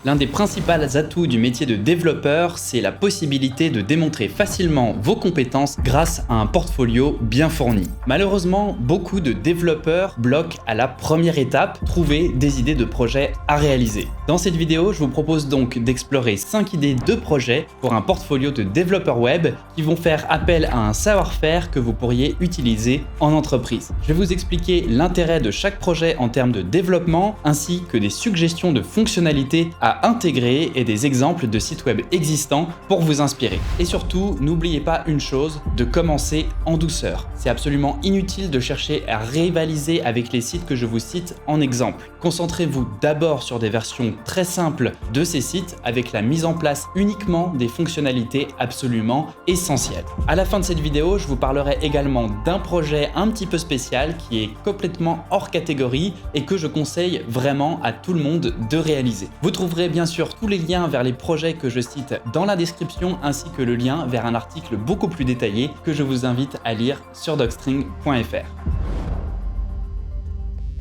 L'un des principaux atouts du métier de développeur, c'est la possibilité de démontrer facilement vos compétences grâce à un portfolio bien fourni. Malheureusement, beaucoup de développeurs bloquent à la première étape, trouver des idées de projets à réaliser. Dans cette vidéo, je vous propose donc d'explorer 5 idées de projets pour un portfolio de développeur web qui vont faire appel à un savoir-faire que vous pourriez utiliser en entreprise. Je vais vous expliquer l'intérêt de chaque projet en termes de développement ainsi que des suggestions de fonctionnalités à intégrer et des exemples de sites web existants pour vous inspirer. Et surtout, n'oubliez pas une chose, de commencer en douceur. C'est absolument inutile de chercher à rivaliser avec les sites que je vous cite en exemple. Concentrez-vous d'abord sur des versions très simples de ces sites avec la mise en place uniquement des fonctionnalités absolument essentielles. À la fin de cette vidéo, je vous parlerai également d'un projet un petit peu spécial qui est complètement hors catégorie et que je conseille vraiment à tout le monde de réaliser. Vous trouverez bien sûr tous les liens vers les projets que je cite dans la description ainsi que le lien vers un article beaucoup plus détaillé que je vous invite à lire sur docstring.fr.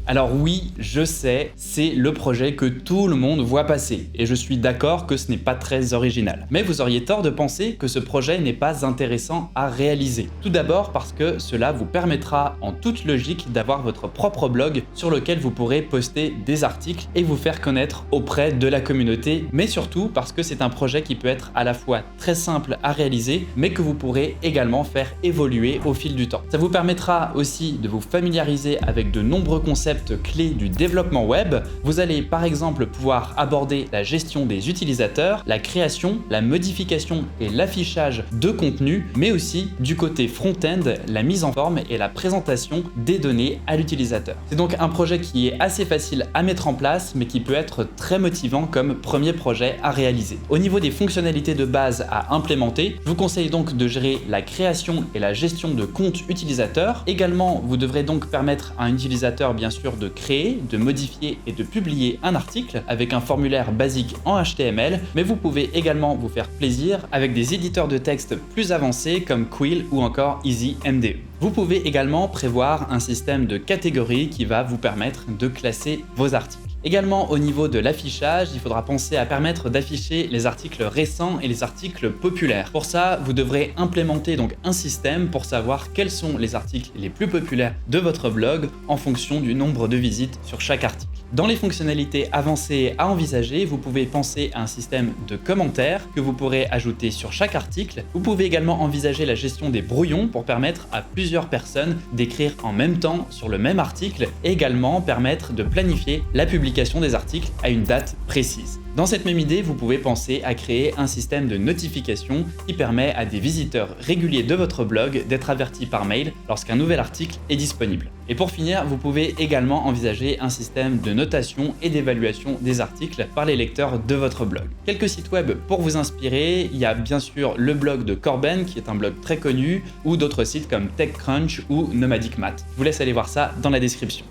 Alors oui, je sais, c'est le projet que tout le monde voit passer, et je suis d'accord que ce n'est pas très original. Mais vous auriez tort de penser que ce projet n'est pas intéressant à réaliser. Tout d'abord parce que cela vous permettra en toute logique d'avoir votre propre blog sur lequel vous pourrez poster des articles et vous faire connaître auprès de la communauté, mais surtout parce que c'est un projet qui peut être à la fois très simple à réaliser, mais que vous pourrez également faire évoluer au fil du temps. Ça vous permettra aussi de vous familiariser avec de nombreux concepts clés du développement web. Vous allez par exemple pouvoir aborder la gestion des utilisateurs, la création, la modification et l'affichage de contenu, mais aussi du côté front-end, la mise en forme et la présentation des données à l'utilisateur. C'est donc un projet qui est assez facile à mettre en place, mais qui peut être très motivant comme premier projet à réaliser. Au niveau des fonctionnalités de base à implémenter, je vous conseille donc de gérer la création et la gestion de comptes utilisateurs. Également, vous devrez donc permettre à un utilisateur bien sûr de créer, de modifier et de publier un article avec un formulaire basique en HTML, mais vous pouvez également vous faire plaisir avec des éditeurs de texte plus avancés comme Quill ou encore EasyMDE. Vous pouvez également prévoir un système de catégories qui va vous permettre de classer vos articles. Également au niveau de l'affichage, il faudra penser à permettre d'afficher les articles récents et les articles populaires. Pour ça, vous devrez implémenter donc un système pour savoir quels sont les articles les plus populaires de votre blog en fonction du nombre de visites sur chaque article. Dans les fonctionnalités avancées à envisager, vous pouvez penser à un système de commentaires que vous pourrez ajouter sur chaque article. Vous pouvez également envisager la gestion des brouillons pour permettre à plusieurs personnes d'écrire en même temps sur le même article et également permettre de planifier la publication des articles à une date précise. Dans cette même idée, vous pouvez penser à créer un système de notification qui permet à des visiteurs réguliers de votre blog d'être avertis par mail lorsqu'un nouvel article est disponible. Et pour finir, vous pouvez également envisager un système de notation et d'évaluation des articles par les lecteurs de votre blog. Quelques sites web pour vous inspirer, il y a bien sûr le blog de Corben qui est un blog très connu ou d'autres sites comme TechCrunch ou Nomadic Math. Je vous laisse aller voir ça dans la description.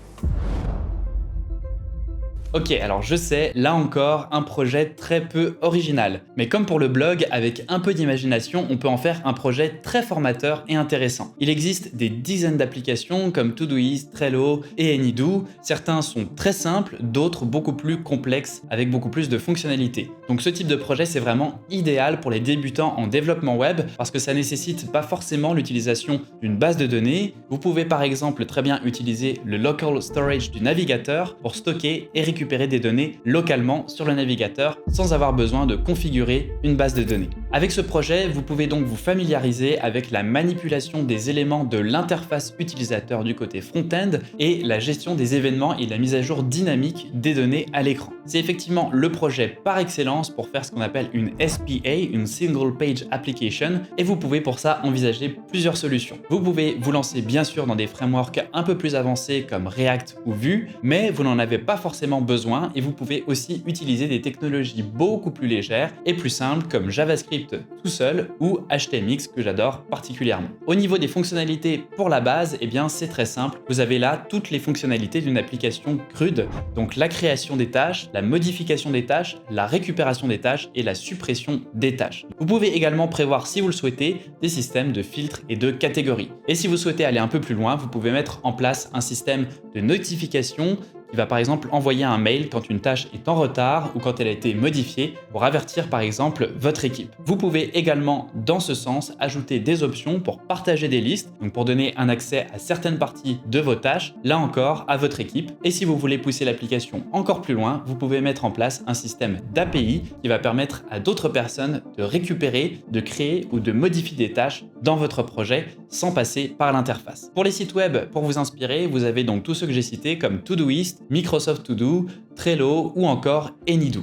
Ok, alors je sais, là encore, un projet très peu original. Mais comme pour le blog, avec un peu d'imagination, on peut en faire un projet très formateur et intéressant. Il existe des dizaines d'applications comme Todoist, Trello et Anydo. Certains sont très simples, d'autres beaucoup plus complexes, avec beaucoup plus de fonctionnalités. Donc ce type de projet, c'est vraiment idéal pour les débutants en développement web parce que ça nécessite pas forcément l'utilisation d'une base de données. Vous pouvez par exemple très bien utiliser le local storage du navigateur pour stocker et récupérer des données localement sur le navigateur sans avoir besoin de configurer une base de données. Avec ce projet, vous pouvez donc vous familiariser avec la manipulation des éléments de l'interface utilisateur du côté front-end et la gestion des événements et la mise à jour dynamique des données à l'écran. C'est effectivement le projet par excellence pour faire ce qu'on appelle une SPA, une Single Page Application, et vous pouvez pour ça envisager plusieurs solutions. Vous pouvez vous lancer bien sûr dans des frameworks un peu plus avancés comme React ou Vue, mais vous n'en avez pas forcément besoin et vous pouvez aussi utiliser des technologies beaucoup plus légères et plus simples comme JavaScript tout seul ou HTMX que j'adore particulièrement. Au niveau des fonctionnalités pour la base, eh bien c'est très simple. Vous avez là toutes les fonctionnalités d'une application CRUD, donc la création des tâches, la modification des tâches, la récupération des tâches et la suppression des tâches. Vous pouvez également prévoir, si vous le souhaitez, des systèmes de filtres et de catégories. Et si vous souhaitez aller un peu plus loin, vous pouvez mettre en place un système de notification qui va par exemple envoyer un mail quand une tâche est en retard ou quand elle a été modifiée pour avertir par exemple votre équipe. Vous pouvez également, dans ce sens, ajouter des options pour partager des listes, donc pour donner un accès à certaines parties de vos tâches, là encore à votre équipe. Et si vous voulez pousser l'application encore plus loin, vous pouvez mettre en place un système d'API qui va permettre à d'autres personnes de récupérer, de créer ou de modifier des tâches dans votre projet sans passer par l'interface. Pour les sites web, pour vous inspirer, vous avez donc tous ceux que j'ai cités comme Todoist, Microsoft To Do, Trello ou encore AnyDo.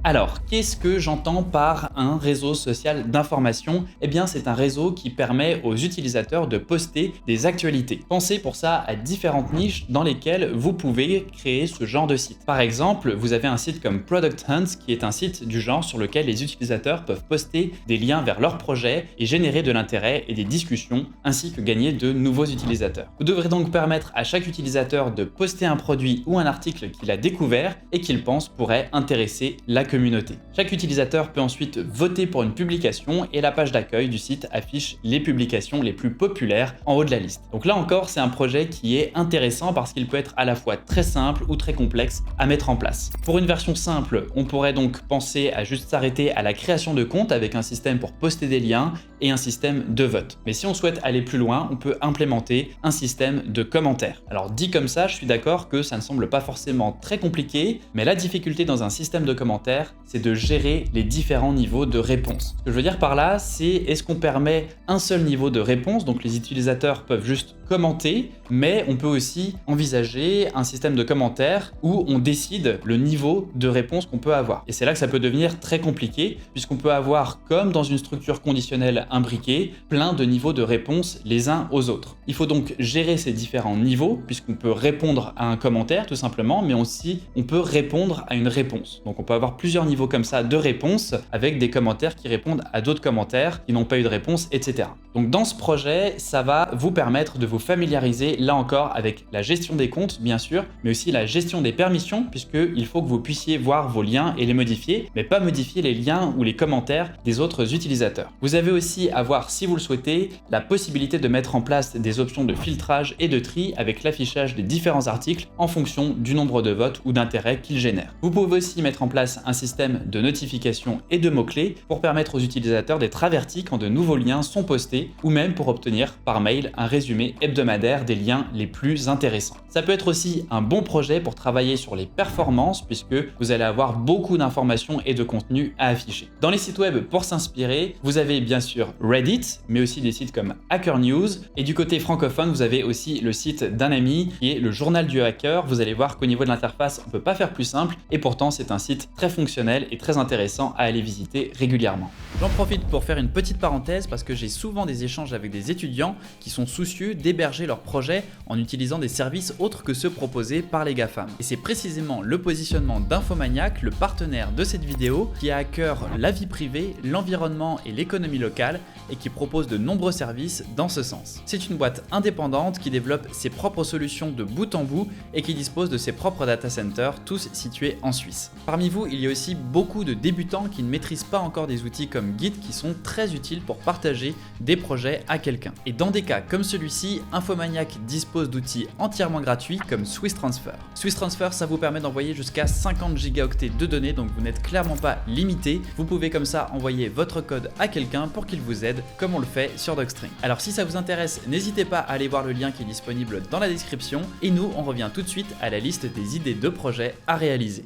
Alors, qu'est-ce que j'entends par un réseau social d'information? Eh bien, c'est un réseau qui permet aux utilisateurs de poster des actualités. Pensez pour ça à différentes niches dans lesquelles vous pouvez créer ce genre de site. Par exemple, vous avez un site comme Product Hunt qui est un site du genre sur lequel les utilisateurs peuvent poster des liens vers leurs projets et générer de l'intérêt et des discussions, ainsi que gagner de nouveaux utilisateurs. Vous devrez donc permettre à chaque utilisateur de poster un produit ou un article qu'il a découvert et qu'il pense pourrait intéresser la communauté. Chaque utilisateur peut ensuite voter pour une publication et la page d'accueil du site affiche les publications les plus populaires en haut de la liste. Donc là encore, c'est un projet qui est intéressant parce qu'il peut être à la fois très simple ou très complexe à mettre en place. Pour une version simple, on pourrait donc penser à juste s'arrêter à la création de compte avec un système pour poster des liens et un système de vote. Mais si on souhaite aller plus loin, on peut implémenter un système de commentaires. Alors dit comme ça, je suis d'accord que ça ne semble pas forcément très compliqué, mais la difficulté dans un système de commentaires, c'est de gérer les différents niveaux de réponse. Ce que je veux dire par là, c'est est-ce qu'on permet un seul niveau de réponse, donc les utilisateurs peuvent juste commenter, mais on peut aussi envisager un système de commentaires où on décide le niveau de réponse qu'on peut avoir. Et c'est là que ça peut devenir très compliqué, puisqu'on peut avoir, comme dans une structure conditionnelle imbriquée, plein de niveaux de réponse les uns aux autres. Il faut donc gérer ces différents niveaux, puisqu'on peut répondre à un commentaire tout simplement, mais aussi on peut répondre à une réponse. Donc on peut avoir plusieurs niveaux comme ça de réponse, avec des commentaires qui répondent à d'autres commentaires qui n'ont pas eu de réponse, etc. Donc dans ce projet, ça va vous permettre de vous familiariser là encore avec la gestion des comptes bien sûr, mais aussi la gestion des permissions, puisqu'il faut que vous puissiez voir vos liens et les modifier, mais pas modifier les liens ou les commentaires des autres utilisateurs. Vous avez aussi à voir, si vous le souhaitez, la possibilité de mettre en place des options de filtrage et de tri avec l'affichage des différents articles en fonction du nombre de votes ou d'intérêts qu'ils génèrent. Vous pouvez aussi mettre en place un système de notification et de mots-clés pour permettre aux utilisateurs d'être avertis quand de nouveaux liens sont postés ou même pour obtenir par mail un résumé hebdomadaire des liens les plus intéressants. Ça peut être aussi un bon projet pour travailler sur les performances puisque vous allez avoir beaucoup d'informations et de contenu à afficher. Dans les sites web pour s'inspirer, vous avez bien sûr Reddit, mais aussi des sites comme Hacker News et du côté francophone, vous avez aussi le site d'un ami qui est le journal du hacker. Vous allez voir qu'au niveau de l'interface, on ne peut pas faire plus simple et pourtant c'est un site très fonctionnel et très intéressant à aller visiter régulièrement. J'en profite pour faire une petite parenthèse parce que j'ai souvent des échanges avec des étudiants qui sont soucieux d'héberger leurs projets en utilisant des services autres que ceux proposés par les GAFAM. Et c'est précisément le positionnement d'Infomaniac, le partenaire de cette vidéo, qui a à cœur la vie privée, l'environnement et l'économie locale et qui propose de nombreux services dans ce sens. C'est une boîte indépendante qui développe ses propres solutions de bout en bout et qui dispose de ses propres data centers, tous situés en Suisse. Parmi vous, il y a aussi beaucoup de débutants qui ne maîtrisent pas encore des outils comme Git qui sont très utiles pour partager des projets à quelqu'un. Et dans des cas comme celui-ci, Infomaniac dispose d'outils entièrement gratuits comme Swiss Transfer. Swiss Transfer, ça vous permet d'envoyer jusqu'à 50 gigaoctets de données, donc vous n'êtes clairement pas limité. Vous pouvez comme ça envoyer votre code à quelqu'un pour qu'il vous aide, comme on le fait sur Docstring. Alors si ça vous intéresse, n'hésitez pas à aller voir le lien qui est disponible dans la description. Et nous, on revient tout de suite à la liste des idées de projets à réaliser.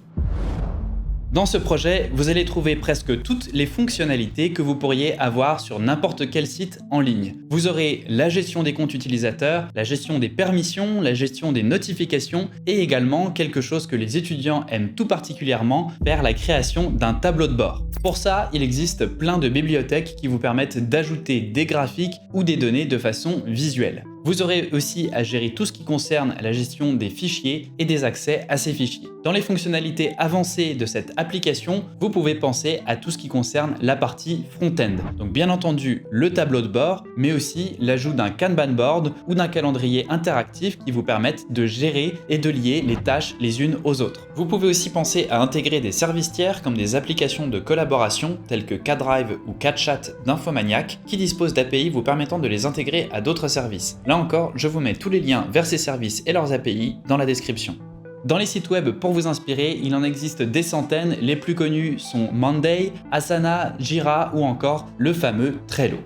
Dans ce projet, vous allez trouver presque toutes les fonctionnalités que vous pourriez avoir sur n'importe quel site en ligne. Vous aurez la gestion des comptes utilisateurs, la gestion des permissions, la gestion des notifications et également quelque chose que les étudiants aiment tout particulièrement, faire la création d'un tableau de bord. Pour ça, il existe plein de bibliothèques qui vous permettent d'ajouter des graphiques ou des données de façon visuelle. Vous aurez aussi à gérer tout ce qui concerne la gestion des fichiers et des accès à ces fichiers. Dans les fonctionnalités avancées de cette application, vous pouvez penser à tout ce qui concerne la partie front-end. Donc bien entendu, le tableau de bord, mais aussi l'ajout d'un Kanban board ou d'un calendrier interactif qui vous permettent de gérer et de lier les tâches les unes aux autres. Vous pouvez aussi penser à intégrer des services tiers comme des applications de collaboration telles que KDrive ou KChat d'Infomaniac qui disposent d'API vous permettant de les intégrer à d'autres services. Là Là encore, je vous mets tous les liens vers ces services et leurs API dans la description. Dans les sites web pour vous inspirer, il en existe des centaines, les plus connus sont Monday, Asana, Jira ou encore le fameux Trello.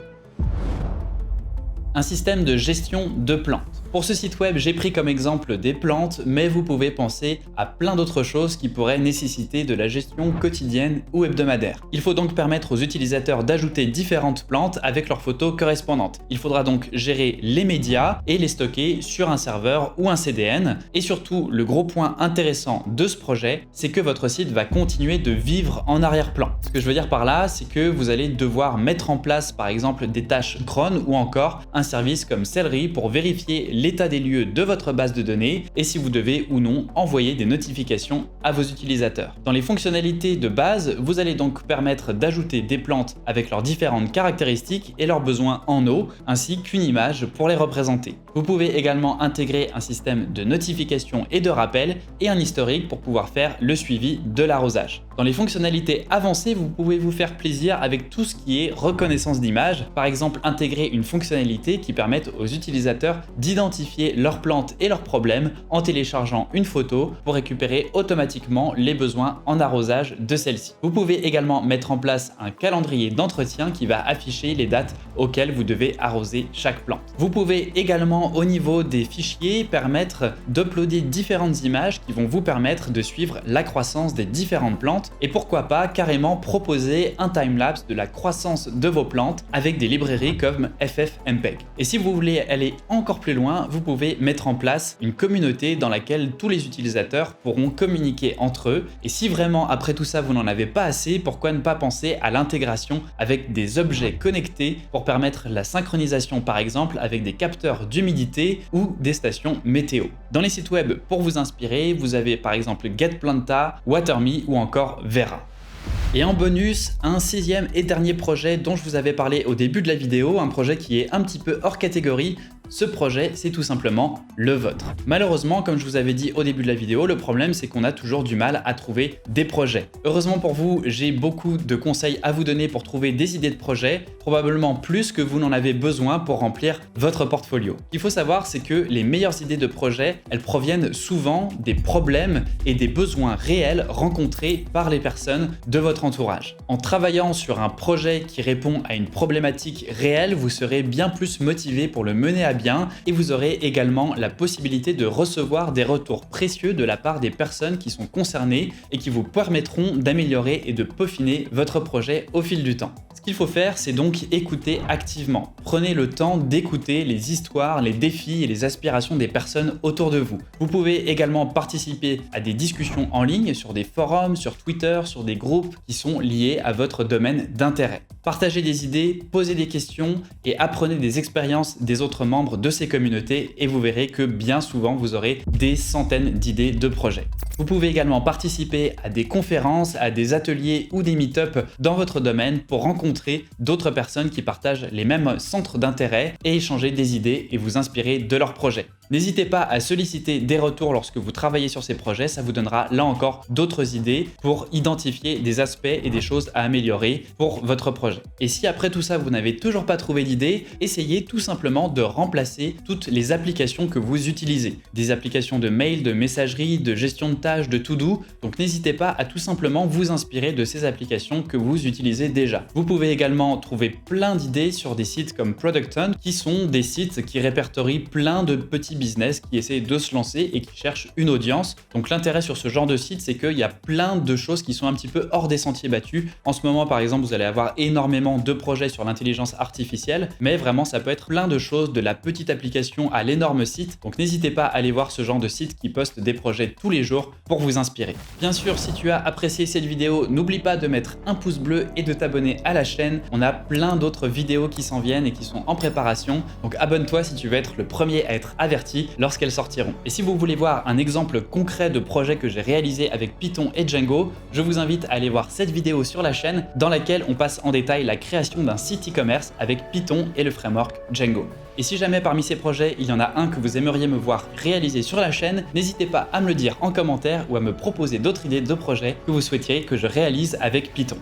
Un système de gestion de plantes. Pour ce site web, j'ai pris comme exemple des plantes, mais vous pouvez penser à plein d'autres choses qui pourraient nécessiter de la gestion quotidienne ou hebdomadaire. Il faut donc permettre aux utilisateurs d'ajouter différentes plantes avec leurs photos correspondantes. Il faudra donc gérer les médias et les stocker sur un serveur ou un CDN. Et surtout, le gros point intéressant de ce projet, c'est que votre site va continuer de vivre en arrière-plan. Ce que je veux dire par là, c'est que vous allez devoir mettre en place par exemple des tâches cron ou encore un service comme Celery pour vérifier l'état des lieux de votre base de données et si vous devez ou non envoyer des notifications à vos utilisateurs. Dans les fonctionnalités de base, vous allez donc permettre d'ajouter des plantes avec leurs différentes caractéristiques et leurs besoins en eau, ainsi qu'une image pour les représenter. Vous pouvez également intégrer un système de notification et de rappel et un historique pour pouvoir faire le suivi de l'arrosage. Dans les fonctionnalités avancées, vous pouvez vous faire plaisir avec tout ce qui est reconnaissance d'image, par exemple intégrer une fonctionnalité qui permette aux utilisateurs d'identifier leurs plantes et leurs problèmes en téléchargeant une photo pour récupérer automatiquement les besoins en arrosage de celle-ci. Vous pouvez également mettre en place un calendrier d'entretien qui va afficher les dates auxquelles vous devez arroser chaque plante. Vous pouvez également au niveau des fichiers permettre d'uploader différentes images qui vont vous permettre de suivre la croissance des différentes plantes et pourquoi pas carrément proposer un timelapse de la croissance de vos plantes avec des librairies comme FFmpeg. Et si vous voulez aller encore plus loin, vous pouvez mettre en place une communauté dans laquelle tous les utilisateurs pourront communiquer entre eux. Et si vraiment après tout ça vous n'en avez pas assez, pourquoi ne pas penser à l'intégration avec des objets connectés pour permettre la synchronisation par exemple avec des capteurs d'humidité ou des stations météo. Dans les sites web pour vous inspirer, vous avez par exemple GetPlanta, WaterMe ou encore Vera. Et en bonus, un sixième et dernier projet dont je vous avais parlé au début de la vidéo, un projet qui est un petit peu hors catégorie. Ce projet, c'est tout simplement le vôtre. Malheureusement, comme je vous avais dit au début de la vidéo, le problème c'est qu'on a toujours du mal à trouver des projets. Heureusement pour vous, j'ai beaucoup de conseils à vous donner pour trouver des idées de projets, probablement plus que vous n'en avez besoin pour remplir votre portfolio. Ce qu'il faut savoir, c'est que les meilleures idées de projets, elles proviennent souvent des problèmes et des besoins réels rencontrés par les personnes de votre entourage. En travaillant sur un projet qui répond à une problématique réelle, vous serez bien plus motivé pour le mener à bien et vous aurez également la possibilité de recevoir des retours précieux de la part des personnes qui sont concernées et qui vous permettront d'améliorer et de peaufiner votre projet au fil du temps. Ce qu'il faut faire, c'est donc écouter activement. Prenez le temps d'écouter les histoires, les défis et les aspirations des personnes autour de vous. Vous pouvez également participer à des discussions en ligne sur des forums, sur Twitter, sur des groupes qui sont liés à votre domaine d'intérêt. Partagez des idées, posez des questions et apprenez des expériences des autres membres de ces communautés et vous verrez que bien souvent vous aurez des centaines d'idées de projets. Vous pouvez également participer à des conférences, à des ateliers ou des meet-up dans votre domaine pour rencontrer d'autres personnes qui partagent les mêmes centres d'intérêt et échanger des idées et vous inspirer de leurs projets. N'hésitez pas à solliciter des retours lorsque vous travaillez sur ces projets, ça vous donnera là encore d'autres idées pour identifier des aspects et des choses à améliorer pour votre projet. Et si après tout ça vous n'avez toujours pas trouvé d'idée, essayez tout simplement de remplacer toutes les applications que vous utilisez. Des applications de mail, de messagerie, de gestion de tâches, de to-do. Donc n'hésitez pas à tout simplement vous inspirer de ces applications que vous utilisez déjà. Vous pouvez également trouver plein d'idées sur des sites comme Product Hunt qui sont des sites qui répertorient plein de petits business qui essaient de se lancer et qui cherchent une audience. Donc l'intérêt sur ce genre de site, c'est qu'il y a plein de choses qui sont un petit peu hors des sentiers battus. En ce moment, par exemple, vous allez avoir énormément de projets sur l'intelligence artificielle, mais vraiment, ça peut être plein de choses, de la petite application à l'énorme site. Donc n'hésitez pas à aller voir ce genre de site qui poste des projets tous les jours pour vous inspirer. Bien sûr, si tu as apprécié cette vidéo, n'oublie pas de mettre un pouce bleu et de t'abonner à la chaîne. On a plein d'autres vidéos qui s'en viennent et qui sont en préparation. Donc abonne-toi si tu veux être le premier à être averti lorsqu'elles sortiront. Et si vous voulez voir un exemple concret de projet que j'ai réalisé avec Python et Django, je vous invite à aller voir cette vidéo sur la chaîne dans laquelle on passe en détail la création d'un site e-commerce avec Python et le framework Django. Et si jamais parmi ces projets, il y en a un que vous aimeriez me voir réaliser sur la chaîne, n'hésitez pas à me le dire en commentaire ou à me proposer d'autres idées de projets que vous souhaitiez que je réalise avec Python.